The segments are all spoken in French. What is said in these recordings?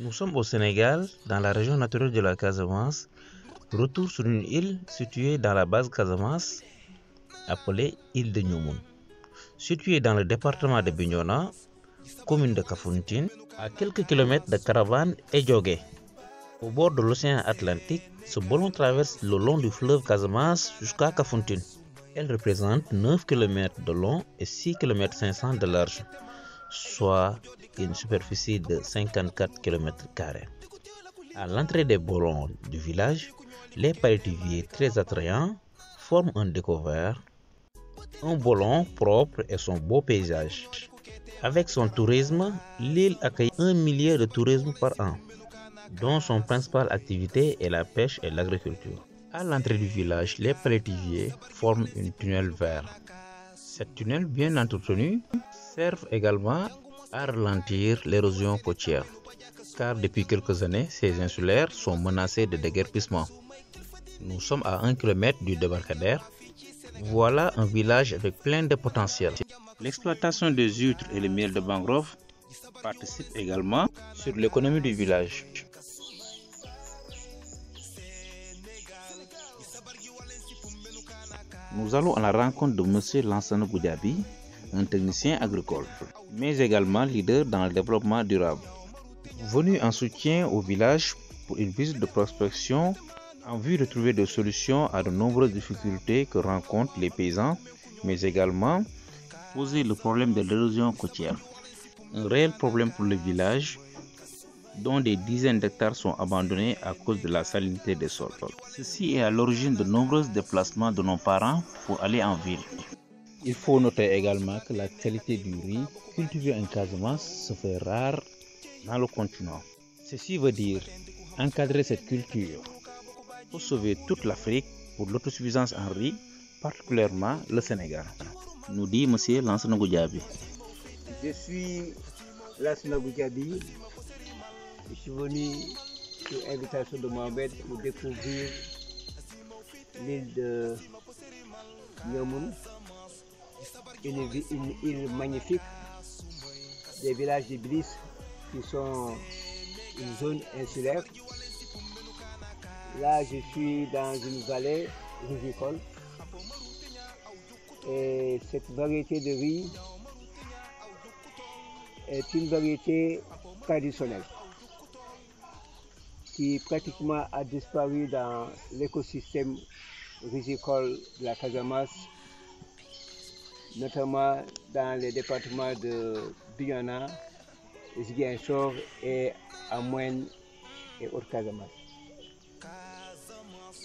Nous sommes au Sénégal, dans la région naturelle de la Casamance, retour sur une île située dans la base Casamance, appelée île de Nyomoun. Située dans le département de Bignona, commune de Kafountine, à quelques kilomètres de Caravane et Djogé. Au bord de l'océan Atlantique, ce ballon traverse le long du fleuve Casamance jusqu'à Kafountine. Elle représente 9 km de long et 6 km 500 de large, soit une superficie de 54 km². À l'entrée des ballons du village, les palétuviers très attrayants forment un décor, un ballon propre et son beau paysage. Avec son tourisme, l'île accueille 1 millier de touristes par an, dont son principale activité est la pêche et l'agriculture. À l'entrée du village, les palétuviers forment une tunnel vert. Cette tunnel bien entretenue sert également à ralentir l'érosion côtière, car depuis quelques années, ces insulaires sont menacés de déguerpissement. Nous sommes à 1 km du débarcadère. Voilà un village avec plein de potentiel. L'exploitation des huîtres et le miel de mangrove participe également sur l'économie du village. Nous allons à la rencontre de M. Lansana Goudiaby, un technicien agricole, mais également leader dans le développement durable. Venu en soutien au village pour une visite de prospection en vue de trouver des solutions à de nombreuses difficultés que rencontrent les paysans, mais également poser le problème de l'érosion côtière. Un réel problème pour le village, dont des dizaines d'hectares sont abandonnés à cause de la salinité des sols. Ceci est à l'origine de nombreux déplacements de nos parents pour aller en ville. Il faut noter également que la qualité du riz cultivé en Casamance se fait rare dans le continent. Ceci veut dire encadrer cette culture pour sauver toute l'Afrique pour l'autosuffisance en riz, particulièrement le Sénégal, nous dit M. Lansana Goudiaby. Je suis Lansana Goudiaby. Je suis venu sur invitation de Mohamed pour découvrir l'île de Nyomoun, une île magnifique, des villages de Bliss qui sont une zone insulaire. Là, je suis dans une vallée rizicole et cette variété de riz est une variété traditionnelle qui pratiquement a disparu dans l'écosystème rizicole de la Casamance, notamment dans les départements de Bignona, Ziguinchor et Amouène et Haute-Casamance.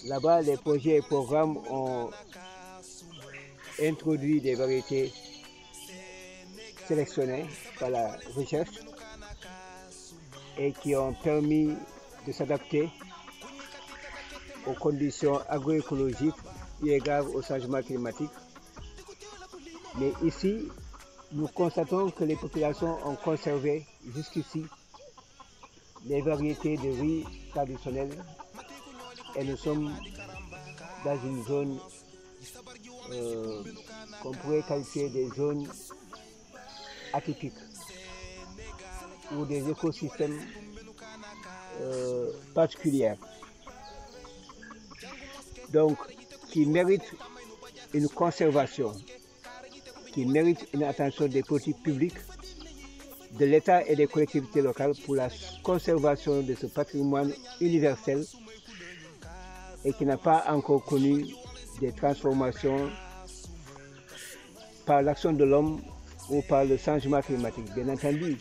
Là-bas, les projets et programmes ont introduit des variétés sélectionnées par la recherche et qui ont permis de s'adapter aux conditions agroécologiques eu égard au changement climatique. Mais ici, nous constatons que les populations ont conservé jusqu'ici les variétés de riz traditionnelles et nous sommes dans une zone qu'on pourrait qualifier des zones atypiques ou des écosystèmes particuliers, donc qui méritent une conservation, qui méritent une attention des politiques publiques, de l'État et des collectivités locales pour la conservation de ce patrimoine universel et qui n'a pas encore connu des transformations par l'action de l'homme ou par le changement climatique. Bien entendu,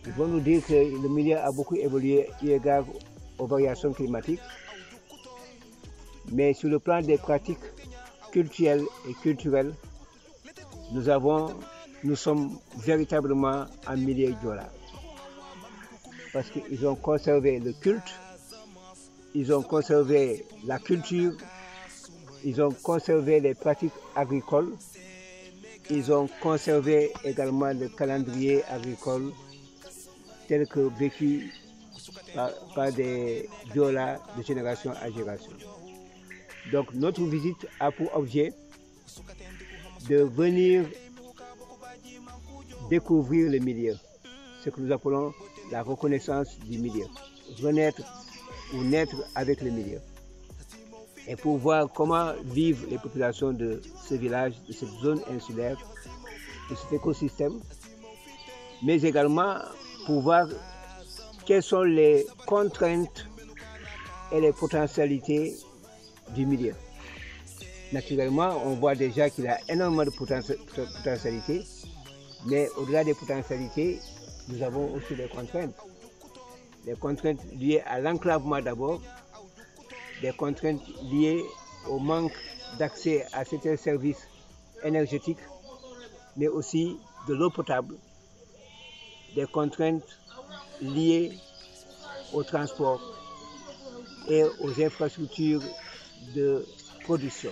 ils vont nous dire que le milieu a beaucoup évolué eu égard aux variations climatiques, mais sur le plan des pratiques culturelles et culturelles, nous sommes véritablement en milieu Diola. Parce qu'ils ont conservé le culte, ils ont conservé la culture, ils ont conservé les pratiques agricoles, ils ont conservé également le calendrier agricole tel que vécu par des Diola de génération à génération. Donc notre visite a pour objet de venir découvrir le milieu, ce que nous appelons la reconnaissance du milieu, renaître ou naître avec le milieu. Et pour voir comment vivent les populations de ce village, de cette zone insulaire, de cet écosystème, mais également pour voir quelles sont les contraintes et les potentialités du milieu. Naturellement, on voit déjà qu'il y a énormément de potentialités, mais au-delà des potentialités, nous avons aussi des contraintes. Des contraintes liées à l'enclavement d'abord, des contraintes liées au manque d'accès à certains services énergétiques, mais aussi de l'eau potable, des contraintes liées au transport et aux infrastructures de production.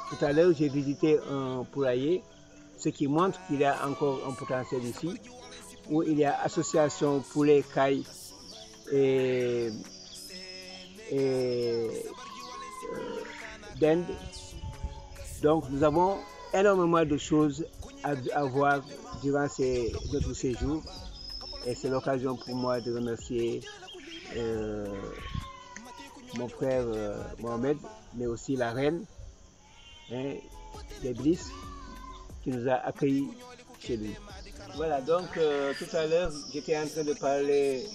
Tout à l'heure, j'ai visité un poulailler, ce qui montre qu'il y a encore un potentiel ici, où il y a association poulet, caille et d'Inde. Donc nous avons énormément de choses à voir durant notre séjour, et c'est l'occasion pour moi de remercier mon frère Mohamed, mais aussi la reine des Bliss qui nous a accueillis chez lui. Voilà, donc tout à l'heure j'étais en train de parler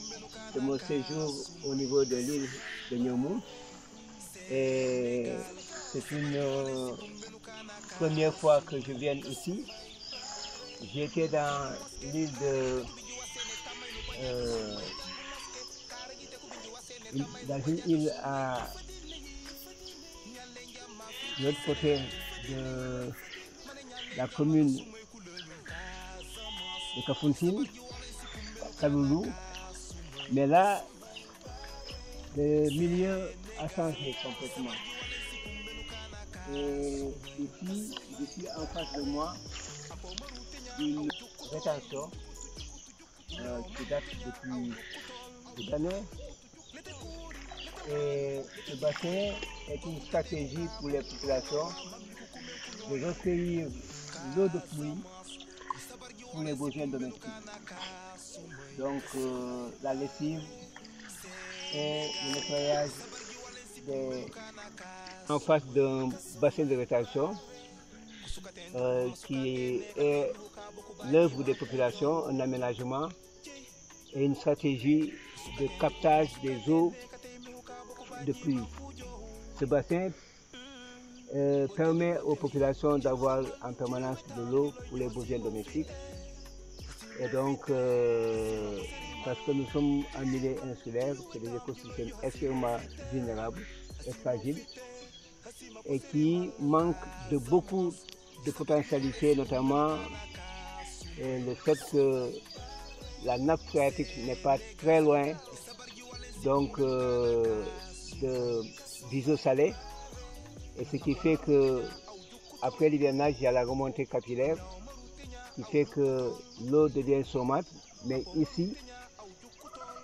de mon séjour au niveau de l'île de Nyomou, et c'est une première fois que je viens ici. J'étais dans l'île dans une île à l'autre côté de la commune de Kafountine, Kaloulou, mais là, le milieu a changé complètement. Et ici, je suis en face de moi une rétention qui date depuis des années. Et ce bassin est une stratégie pour les populations de recueillir l'eau de pluie pour les besoins domestiques. Donc la lessive et le nettoyage en face d'un bassin de rétention qui est l'œuvre des populations, un aménagement et une stratégie de captage des eaux de pluie. Ce bassin permet aux populations d'avoir en permanence de l'eau pour les besoins domestiques. Et donc, parce que nous sommes en milieu insulaire, c'est des écosystèmes extrêmement vulnérables et fragiles, et qui manquent de beaucoup de potentialités, notamment le fait que la nappe phréatique n'est pas très loin donc des eaux salées, et ce qui fait que après l'hivernage, il y a la remontée capillaire qui fait que l'eau devient saumâtre, mais ici,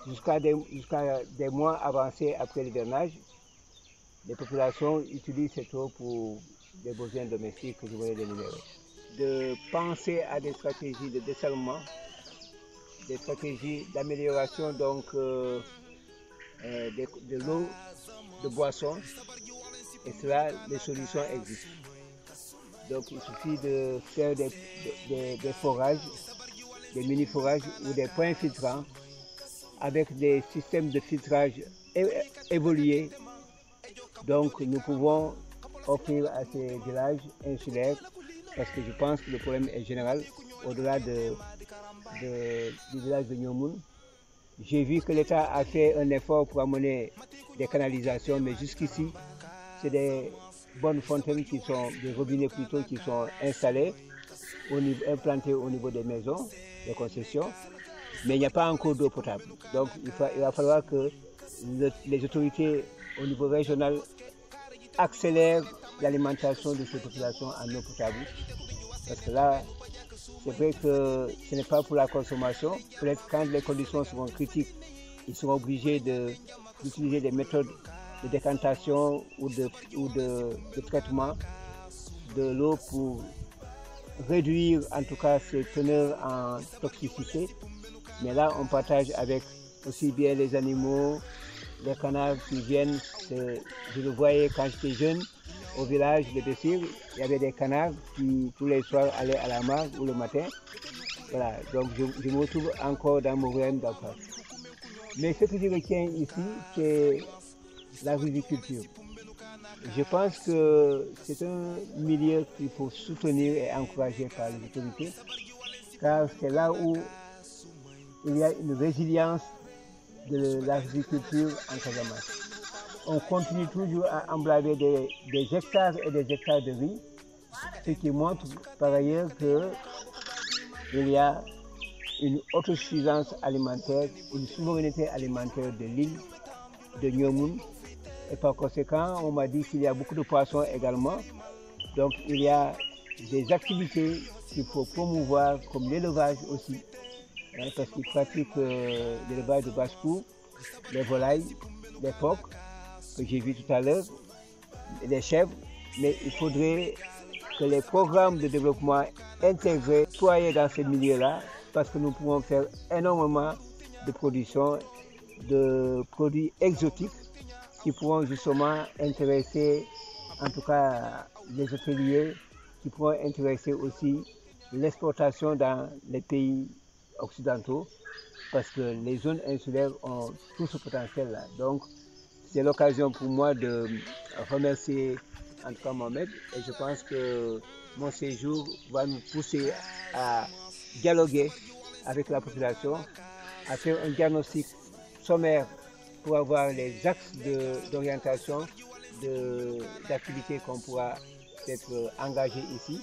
jusqu'à des mois avancés après l'hivernage, les populations utilisent cette eau pour des besoins domestiques que je voulais d'énumérer. De penser à des stratégies de dessalement, des stratégies d'amélioration donc de l'eau de boisson, et cela, les solutions existent. Donc il suffit de faire des forages, des mini-forages ou des points filtrants avec des systèmes de filtrage évolués. Donc nous pouvons offrir à ces villages insulaires, parce que je pense que le problème est général au-delà du village de Nyomou. J'ai vu que l'État a fait un effort pour amener des canalisations, mais jusqu'ici, c'est des bonnes fontaines qui sont, des robinets plutôt, qui sont installés, implantés au niveau des maisons, des concessions, mais il n'y a pas encore d'eau potable. Donc il va falloir que les autorités au niveau régional accélèrent l'alimentation de ces populations en eau potable. Parce que là, c'est vrai que ce n'est pas pour la consommation. Peut-être quand les conditions seront critiques, ils seront obligés d'utiliser des méthodes de décantation ou de traitement de l'eau pour réduire en tout cas ses teneurs en toxicité. Mais là, on partage avec aussi bien les animaux, les canards qui viennent. Je le voyais quand j'étais jeune au village de Bessir, il y avait des canards qui tous les soirs allaient à la mare ou le matin. Voilà, donc je me retrouve encore dans mon rêve d'enfance. Mais ce que je retiens ici, c'est la riziculture. Je pense que c'est un milieu qu'il faut soutenir et encourager par les autorités, car c'est là où il y a une résilience de l'agriculture en Casamance. On continue toujours à emblaver des hectares et des hectares de riz, ce qui montre par ailleurs qu'il y a une autosuffisance alimentaire, une souveraineté alimentaire de l'île de Nyomoun. Et par conséquent, on m'a dit qu'il y a beaucoup de poissons également. Donc il y a des activités qu'il faut promouvoir, comme l'élevage aussi, hein, parce qu'ils pratiquent l'élevage de basse-cour, les volailles, les phoques, que j'ai vu tout à l'heure, les chèvres. Mais il faudrait que les programmes de développement intégrés soient dans ce milieu-là, parce que nous pouvons faire énormément de production de produits exotiques qui pourront justement intéresser, en tout cas les hôteliers, qui pourront intéresser aussi l'exportation dans les pays occidentaux, parce que les zones insulaires ont tout ce potentiel-là. Donc, c'est l'occasion pour moi de remercier en tout cas Mohamed, et je pense que mon séjour va nous pousser à dialoguer avec la population, à faire un diagnostic sommaire pour avoir les axes d'orientation d'activités qu'on pourra être engagé ici,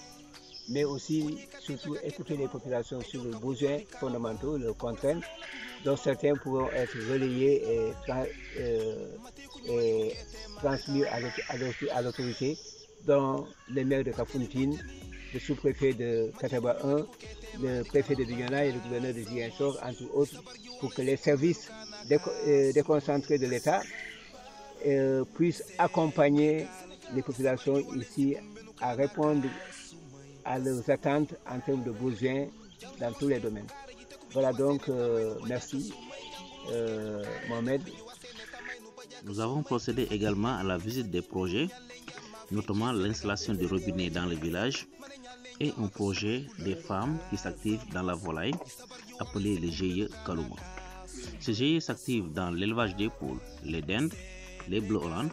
mais aussi surtout écouter les populations sur les besoins fondamentaux, leurs contraintes, dont certains pourront être relayés et transmis à l'autorité, dont les maires de Kafountine, le sous-préfet de Kataba 1, le préfet de Bignona et le gouverneur de Ziguinchor, entre autres, pour que les services déconcentrés de l'État puissent accompagner les populations ici à répondre à leurs attentes en termes de besoins dans tous les domaines. Voilà donc, merci Mohamed. Nous avons procédé également à la visite des projets, notamment l'installation de robinets dans le village et un projet des femmes qui s'activent dans la volaille, appelé le GIE Kalouma. Ce GIE s'active dans l'élevage des poules, les dindes, les Bleu Hollande,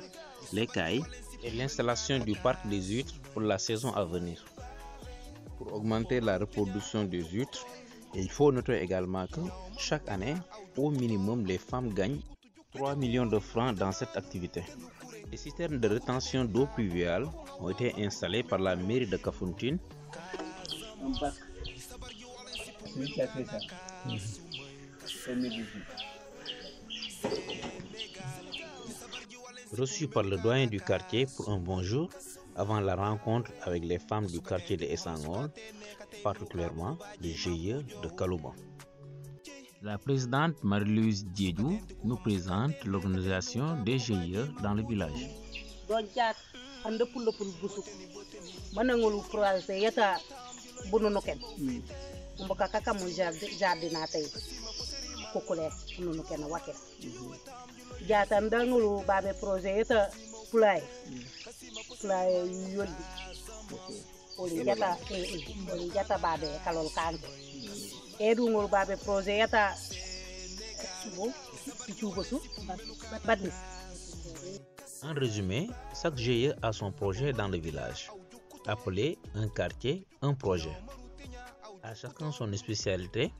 les cailles et l'installation du parc des huîtres pour la saison à venir. Pour augmenter la reproduction des huîtres, il faut noter également que chaque année, au minimum, les femmes gagnent 3 millions de francs dans cette activité. Des citernes de rétention d'eau pluviale ont été installées par la mairie de Kafountine. Celui qui a fait ça. 2018. Reçu par le doyen du quartier pour un bonjour avant la rencontre avec les femmes du quartier de Essangol, particulièrement du GIE de Kalouma. La présidente Marie-Louise Diédou nous présente l'organisation des GIE dans le village. En résumé, chaque GIE a son projet dans le village, appelé un quartier, un projet. À chacun son spécialité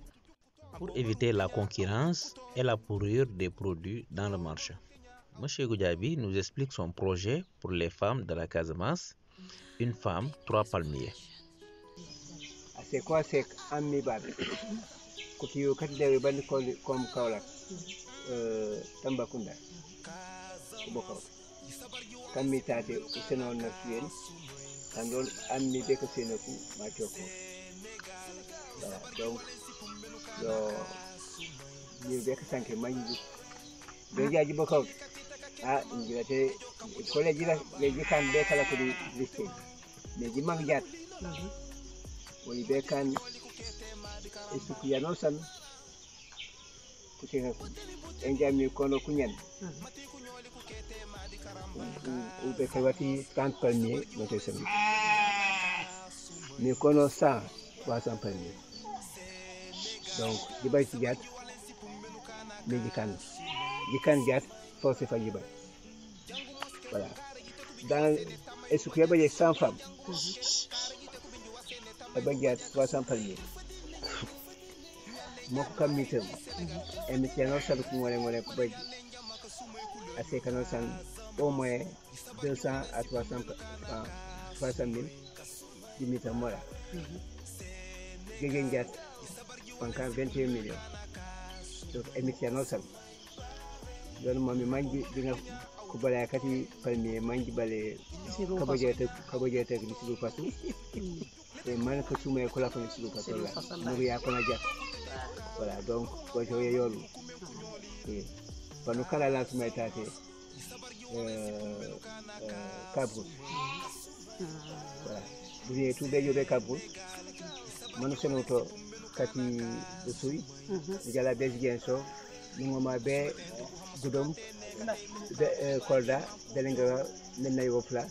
pour éviter la concurrence et la pourrure des produits dans le marché. M. Goudiaby nous explique son projet pour les femmes de la Casamance, une femme, 3 palmiers. C'est quoi c'est Ammi Babe? Kuti yo kati da ban comme Kaolack, Tambacounda, Bokor. Kammi tate useno na fiyen, kandol Ammi be ko senaku ma tioko. Voilà, donc yo be ko sanke manji. Be jaji Bokor. Ah, ngirate collège la les kan be kala ko lycée. Mais di mag jat. Woni be kan Esukiyano san kutenga enjami kono kunyen ube kawati 30 palmiers note semi mi kono 100 300 palmiers donc jibay ci jat mi jikan jat forcé fa jibay voilà dans et ce qu'il y a 100 femmes et ben jat 300 palmiers moko kam mitem e mi tiano sal ko ngone ko baji assez kano san au moins 200 à 300 000 dimita mora gegen jat panka 21 millions donc e mi tiano sal don mami manji dinga ko bala kati palmier manji bale kabojete ni sidu pasu e man ko suma ko la ko ni sidu pasu la mo ya ko na jat voilà donc ko joye yolu e panu kala la suma tate kabru voilà buri tout be yobe kabru manu seno to kati usui jala bezgen so ngoma be gudom de kolda delenga nenay wofla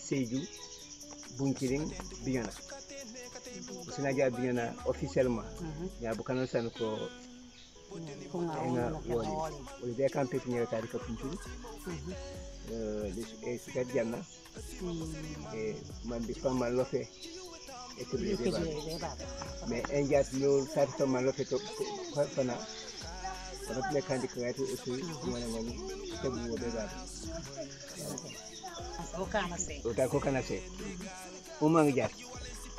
seydou bunkiring bignona sina ja bignona officiellement ya bu kanon san ko nga woli be kan pepiniere tari ka funtu e sika janna e man bi fama lofe e ko be mais enjat yo tari fama lofe to fana Kalau mereka dikreati itu mana-mana tebu bebas. Udah kau kan nasi. Umang jat.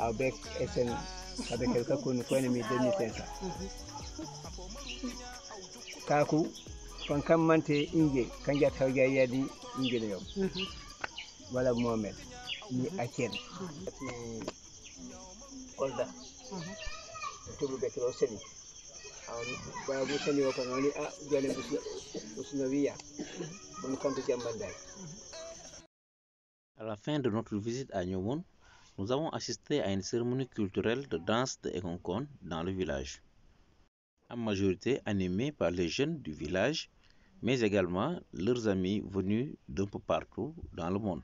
Abek esen abek kelka kunu kau ni 2500. Kaku pangkam mante inje kanjat harga ya di inje leo. Wala Muhammad ni Aceh. Kolda. Tebu bekelo seni. À la fin de notre visite à Nyomoun, nous avons assisté à une cérémonie culturelle de danse de Ekonkon dans le village, en majorité animée par les jeunes du village, mais également leurs amis venus d'un peu partout dans le monde.